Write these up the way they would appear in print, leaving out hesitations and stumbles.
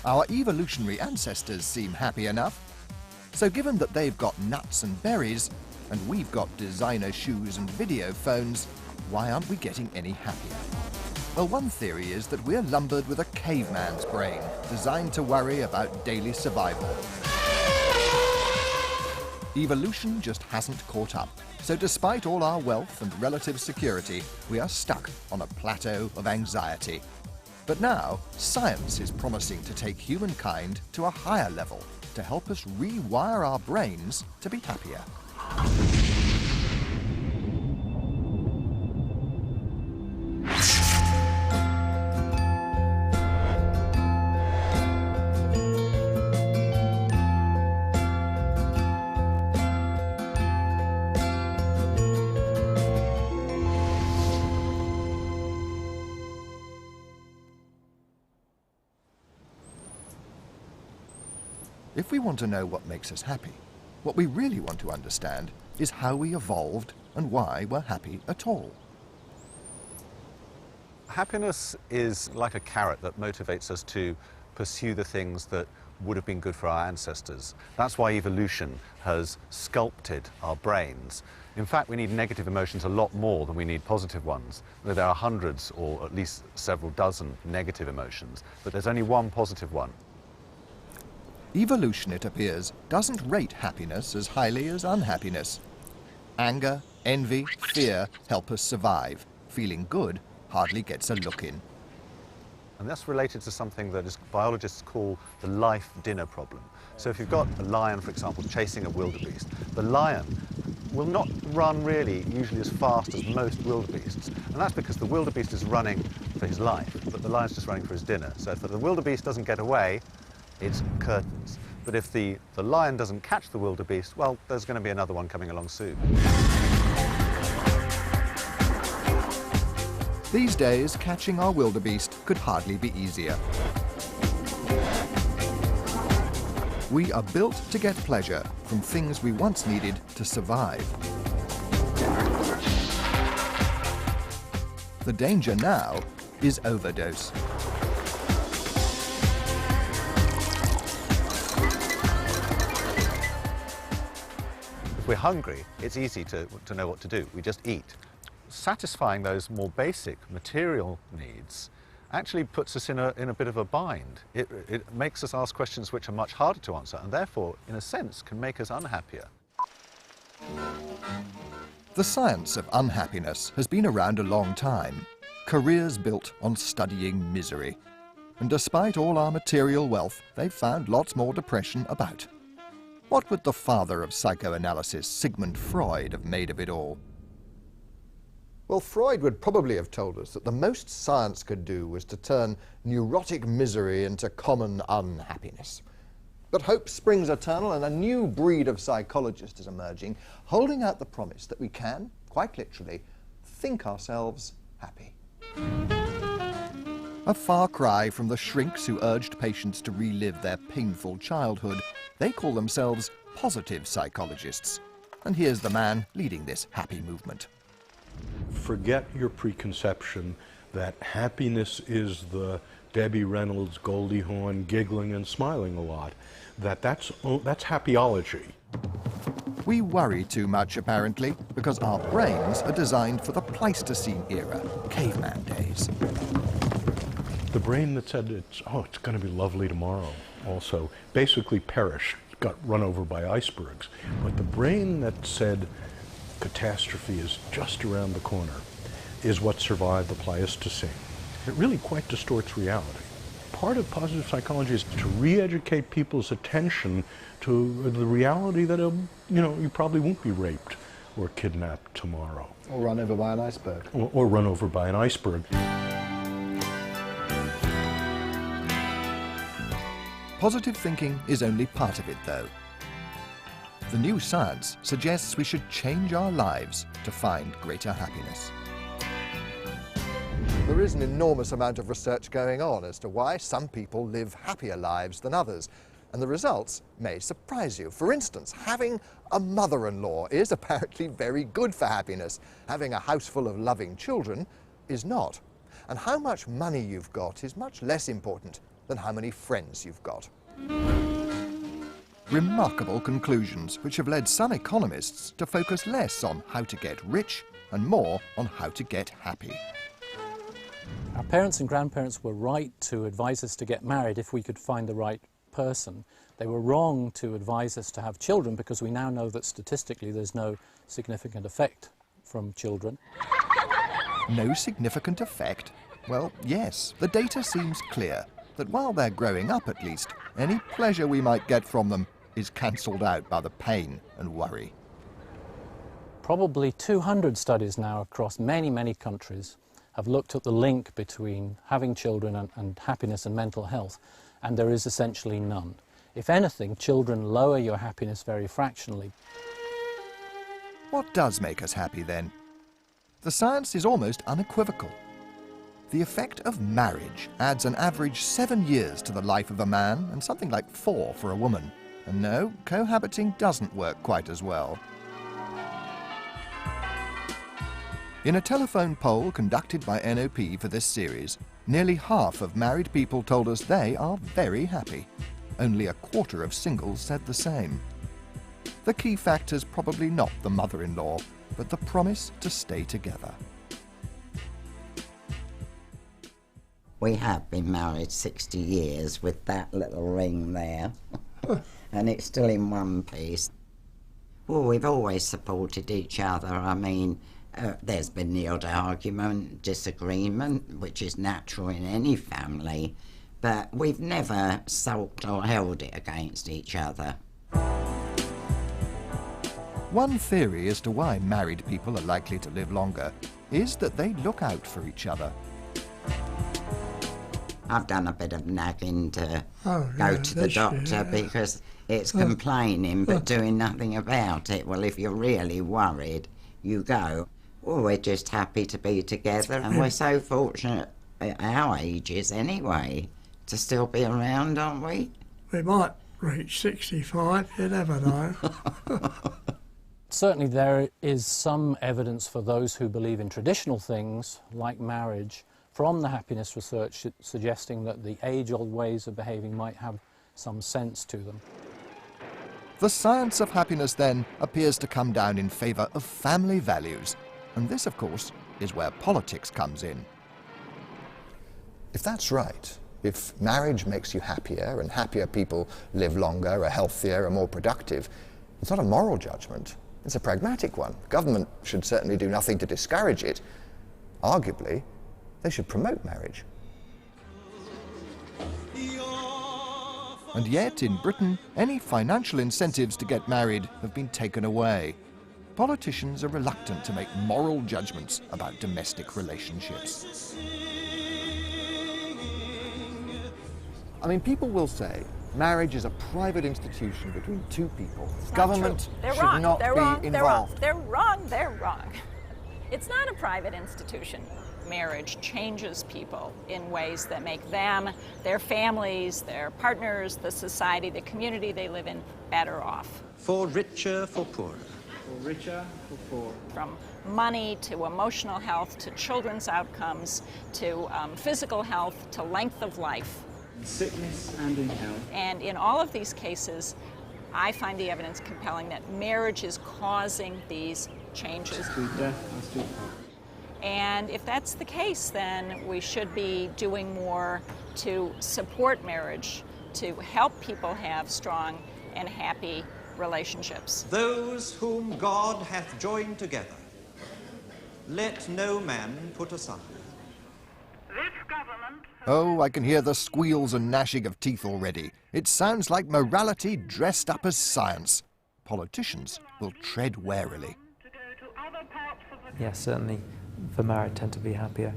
Our evolutionary ancestors seem happy enough. So given that they've got nuts and berries, and we've got designer shoes and video phones, why aren't we getting any happier? Well, one theory is that we're lumbered with a caveman's brain, designed to worry about daily survival. Evolution just hasn't caught up. So despite all our wealth and relative security, we are stuck on a plateau of anxiety. But now, science is promising to take humankind to a higher level to help us rewire our brains to be happier. If we want to know what makes us happy, what we really want to understand is how we evolved and why we're happy at all. Happiness is like a carrot that motivates us to pursue the things that would have been good for our ancestors. That's why evolution has sculpted our brains. In fact, we need negative emotions a lot more than we need positive ones. There are hundreds or at least several dozen negative emotions, but there's only one positive one. Evolution, it appears, doesn't rate happiness as highly as unhappiness. Anger, envy, fear help us survive. Feeling good hardly gets a look in. And that's related to something that biologists call the life dinner problem. So if you've got a lion, for example, chasing a wildebeest, the lion will not run really usually as fast as most wildebeests. And that's because the wildebeest is running for his life, but the lion's just running for his dinner. So if the wildebeest doesn't get away, it's curtains. But if the lion doesn't catch the wildebeest, well, there's going to be another one coming along soon. These days, catching our wildebeest could hardly be easier. We are built to get pleasure from things we once needed to survive. The danger now is overdose. If we're hungry, it's easy to know what to do. We just eat. Satisfying those more basic material needs actually puts us in a bit of a bind. It makes us ask questions which are much harder to answer and therefore, in a sense, can make us unhappier. The science of unhappiness has been around a long time. Careers built on studying misery. And despite all our material wealth, they've found lots more depression about. What would the father of psychoanalysis, Sigmund Freud, have made of it all? Well, Freud would probably have told us that the most science could do was to turn neurotic misery into common unhappiness. But hope springs eternal, and a new breed of psychologist is emerging, holding out the promise that we can, quite literally, think ourselves happy. A far cry from the shrinks who urged patients to relive their painful childhood. They call themselves positive psychologists. And here's the man leading this happy movement. Forget your preconception that happiness is the Debbie Reynolds, Goldie Hawn, giggling and smiling a lot. That's happyology. We worry too much, apparently, because our brains are designed for the Pleistocene era, caveman days. The brain that said it's going to be lovely tomorrow also basically perished, got run over by icebergs. But the brain that said catastrophe is just around the corner is what survived the Pleistocene. It really quite distorts reality. Part of positive psychology is to re-educate people's attention to the reality that you probably won't be raped or kidnapped tomorrow. Or run over by an iceberg. Or run over by an iceberg. Positive thinking is only part of it, though. The new science suggests we should change our lives to find greater happiness. There is an enormous amount of research going on as to why some people live happier lives than others, and the results may surprise you. For instance, having a mother-in-law is apparently very good for happiness. Having a house full of loving children is not. And how much money you've got is much less important. than how many friends you've got. Remarkable conclusions which have led some economists to focus less on how to get rich and more on how to get happy. Our parents and grandparents were right to advise us to get married if we could find the right person. They were wrong to advise us to have children because we now know that statistically there's no significant effect from children. No significant effect? Well, yes, the data seems clear that while they're growing up at least, any pleasure we might get from them is cancelled out by the pain and worry. Probably 200 studies now across many, many countries have looked at the link between having children and happiness and mental health, and there is essentially none. If anything, children lower your happiness very fractionally. What does make us happy then? The science is almost unequivocal. The effect of marriage adds an average 7 years to the life of a man and something like 4 for a woman. And no, cohabiting doesn't work quite as well. In a telephone poll conducted by NOP for this series, nearly half of married people told us they are very happy. Only a quarter of singles said the same. The key factor's probably not the mother-in-law, but the promise to stay together. We have been married 60 years with that little ring there, and it's still in one piece. Well, we've always supported each other. I mean, there's been the odd argument, disagreement, which is natural in any family, but we've never sulked or held it against each other. One theory as to why married people are likely to live longer is that they look out for each other. I've done a bit of nagging to go to the doctor because it's complaining but doing nothing about it. Well, if you're really worried, you go. Well, we're just happy to be together, and we're so fortunate at our ages anyway to still be around, aren't we? We might reach 65, you never know. Certainly there is some evidence for those who believe in traditional things like marriage from the happiness research suggesting that the age-old ways of behaving might have some sense to them. The science of happiness then appears to come down in favour of family values, and this, of course, is where politics comes in. If that's right, if marriage makes you happier and happier people live longer, are healthier, are more productive, it's not a moral judgment, it's a pragmatic one. Government should certainly do nothing to discourage it. Arguably, they should promote marriage. And yet, in Britain, any financial incentives to get married have been taken away. Politicians are reluctant to make moral judgments about domestic relationships. I mean, people will say marriage is a private institution between two people. Government should not be involved. They're wrong. It's not a private institution. Marriage changes people in ways that make them, their families, their partners, the society, the community they live in better off. For richer, for poorer. For richer, for poor. From money to emotional health to children's outcomes to physical health to length of life. In sickness and in health. And in all of these cases, I find the evidence compelling that marriage is causing these changes. Through death and through death. And if that's the case, then we should be doing more to support marriage, to help people have strong and happy relationships. Those whom God hath joined together, let no man put aside. Oh, I can hear the squeals and gnashing of teeth already. It sounds like morality dressed up as science. Politicians will tread warily. Yes, certainly for married tend to be happier.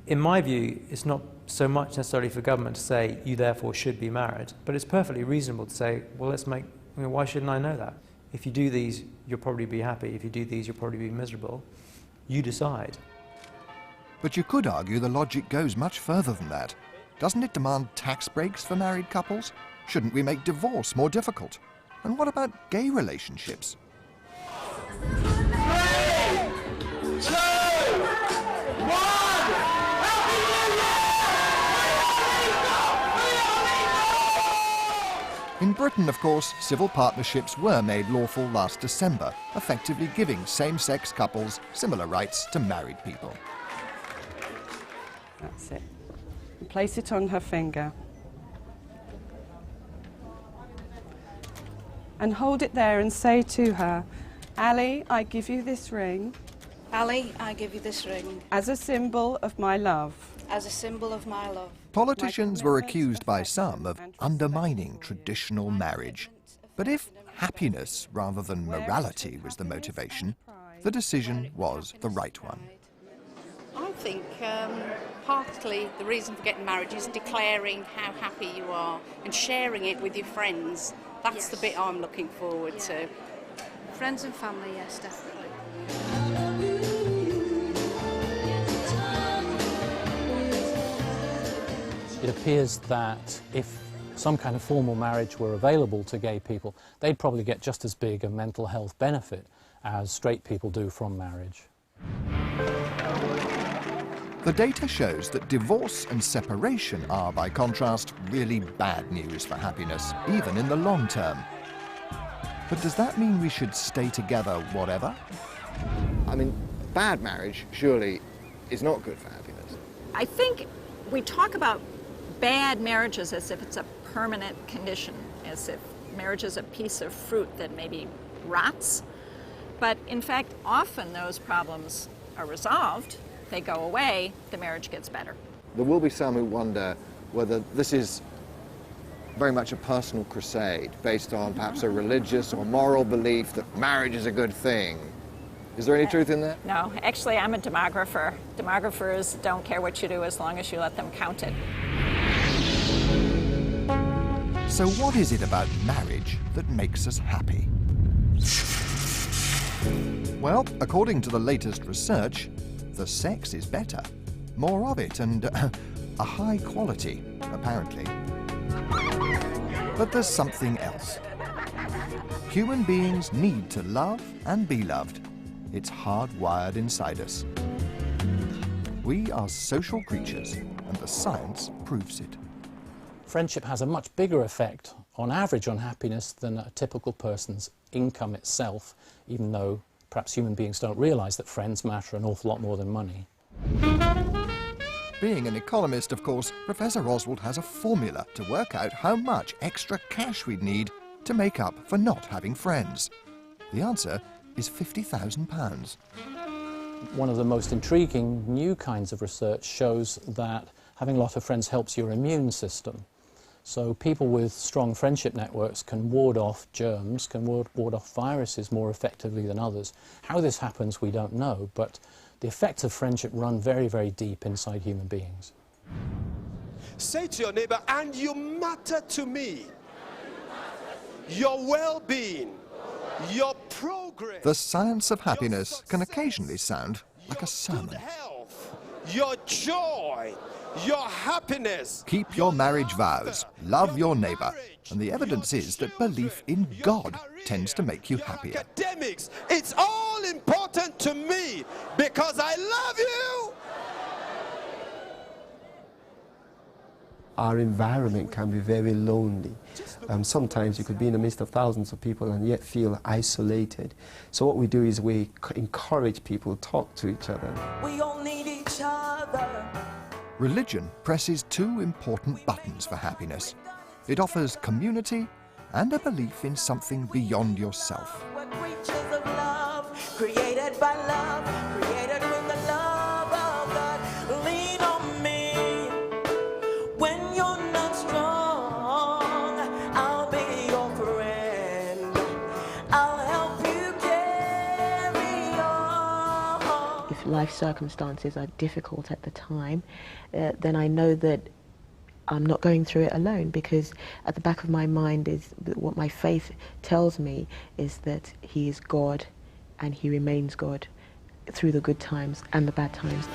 In my view, it's not so much necessarily for government to say, you therefore should be married, but it's perfectly reasonable to say, well, why shouldn't I know that? If you do these, you'll probably be happy. If you do these, you'll probably be miserable. You decide. But you could argue the logic goes much further than that. Doesn't it demand tax breaks for married couples? Shouldn't we make divorce more difficult? And what about gay relationships? In Britain, of course, civil partnerships were made lawful last December, effectively giving same-sex couples similar rights to married people. That's it. And place it on her finger. And hold it there and say to her, Ali, I give you this ring. Ali, I give you this ring. As a symbol of my love. As a symbol of my love. Politicians were accused by some of undermining traditional marriage. But if happiness rather than morality was the motivation, the decision was the right one. I think partly the reason for getting married is declaring how happy you are and sharing it with your friends. That's the bit I'm looking forward to. Friends and family, yes, definitely. It appears that if some kind of formal marriage were available to gay people, they'd probably get just as big a mental health benefit as straight people do from marriage. The data shows that divorce and separation are, by contrast, really bad news for happiness, even in the long term. But does that mean we should stay together whatever? I mean, bad marriage surely is not good for happiness. I think we talk about bad marriages as if it's a permanent condition, as if marriage is a piece of fruit that maybe rots. But in fact, often those problems are resolved, they go away, the marriage gets better. There will be some who wonder whether this is very much a personal crusade based on perhaps a religious or moral belief that marriage is a good thing. Is there any truth in that? No, actually I'm a demographer. Demographers don't care what you do as long as you let them count it. So what is it about marriage that makes us happy? Well, according to the latest research, the sex is better. More of it and a high quality, apparently. But there's something else. Human beings need to love and be loved. It's hardwired inside us. We are social creatures, and the science proves it. Friendship has a much bigger effect, on average, on happiness than a typical person's income itself, even though perhaps human beings don't realise that friends matter an awful lot more than money. Being an economist, of course, Professor Oswald has a formula to work out how much extra cash we'd need to make up for not having friends. The answer is £50,000. One of the most intriguing new kinds of research shows that having a lot of friends helps your immune system. So people with strong friendship networks can ward off germs, can ward off viruses more effectively than others. How this happens, we don't know, but the effects of friendship run very, very deep inside human beings. Say to your neighbor, and you matter to me. Your well-being, your progress. The science of happiness can occasionally sound like a sermon. Your joy, your happiness. Keep your marriage vows, love your neighbour, and the evidence is that belief in God tends to make you happier. Academics, it's all important to me because I love you. Our environment can be very lonely. Sometimes you could be in the midst of thousands of people and yet feel isolated. So what we do is we encourage people to talk to each other. We all need each other. Religion presses two important buttons for happiness. It offers community and a belief in something beyond yourself. We're creatures of love, created by love, created with the love of God. Lean on me when you're not strong. I'll be your friend. I'll help you carry on. If life circumstances are difficult at the time, then I know that I'm not going through it alone, because at the back of my mind is what my faith tells me is that He is God and He remains God through the good times and the bad times.